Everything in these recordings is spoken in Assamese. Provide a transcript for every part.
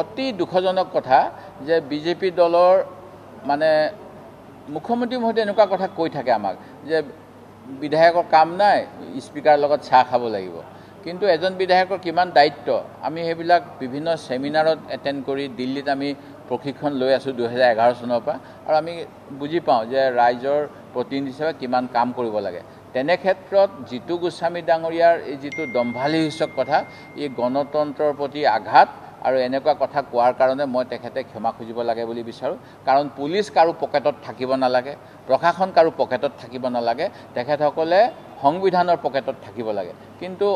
অতি দুখজনক কথা যে বিজেপি দলৰ মানে মুখ্যমন্ত্ৰী মহোদয়ে এনেকুৱা কথা কৈ থাকে আমাক যে বিধায়কৰ কাম নাই, স্পিকাৰ লগত চাহ খাব লাগিব। কিন্তু এজন বিধায়কৰ কিমান দায়িত্ব আমি সেইবিলাক বিভিন্ন সেমিনাৰত এটেণ্ড কৰি দিল্লীত আমি প্ৰশিক্ষণ লৈ আছোঁ 2011 চনৰ পৰা, আৰু আমি বুজি পাওঁ যে ৰাইজৰ প্ৰতিনিধি হিচাপে কিমান কাম কৰিব লাগে। তেনে ক্ষেত্ৰত জিতু গোস্বামী ডাঙৰীয়াৰ এই যিটো দম্ভালিসূচক কথা, এই গণতন্ত্ৰৰ প্ৰতি আঘাত, আৰু এনেকুৱা কথা কোৱাৰ কাৰণে মই তেখেতে ক্ষমা খুজিব লাগে বুলি বিচাৰোঁ। কাৰণ পুলিচ কাৰো পকেটত থাকিব নালাগে, প্ৰশাসন কাৰো পকেটত থাকিব নালাগে, তেখেতসকলে সংবিধানৰ পকেটত থাকিব লাগে। কিন্তু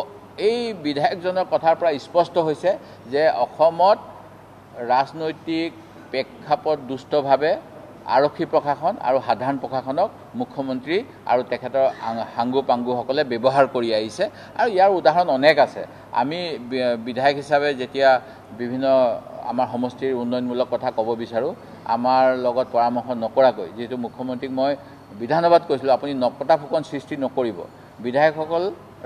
এই বিধায়কজনৰ কথাৰ পৰা স্পষ্ট হৈছে যে অসমত ৰাজনৈতিক প্ৰেক্ষাপট দুষ্টভাৱে আৰক্ষী প্ৰশাসন আৰু সাধাৰণ প্ৰশাসনক মুখ্যমন্ত্ৰী আৰু তেখেতৰ সাংগু পাংগুসকলে ব্যৱহাৰ কৰি আহিছে, আৰু ইয়াৰ উদাহৰণ অনেক আছে। আমি বিধায়ক হিচাপে যেতিয়া বিভিন্ন আমাৰ সমষ্টিৰ উন্নয়নমূলক কথা ক'ব বিচাৰোঁ, আমাৰ লগত পৰামৰ্শ নকৰাকৈ, যিহেতু মুখ্যমন্ত্ৰীক মই বিধানসভাত কৈছিলোঁ আপুনি নপতা ফুকন সৃষ্টি নকৰিব, বিধায়কসকল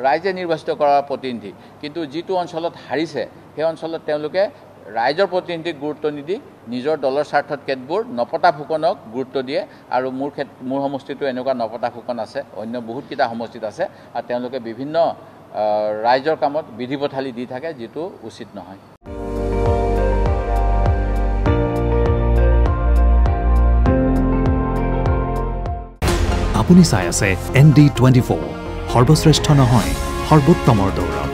ৰাইজে নিৰ্বাচিত কৰাৰ প্ৰতিনিধি, কিন্তু যিটো অঞ্চলত হাৰিছে সেই অঞ্চলত তেওঁলোকে ৰাইজৰ প্ৰতিনিধিক গুৰুত্ব নিদি নিজৰ দলৰ স্বাৰ্থত কেতবোৰ নপতা ফুকনক গুৰুত্ব দিয়ে। আৰু মোৰ সমষ্টিটো এনেকুৱা নপতা ফুকন আছে, অন্য বহুতকেইটা সমষ্টিত আছে, আৰু তেওঁলোকে বিভিন্ন ৰাইজৰ কামত বিধি পথালি দি থাকে, যিটো উচিত নহয়। আপুনি চাই আছে ND24, সৰ্বশ্ৰেষ্ঠ নহয় সৰ্বোত্তমৰ দৌৰ।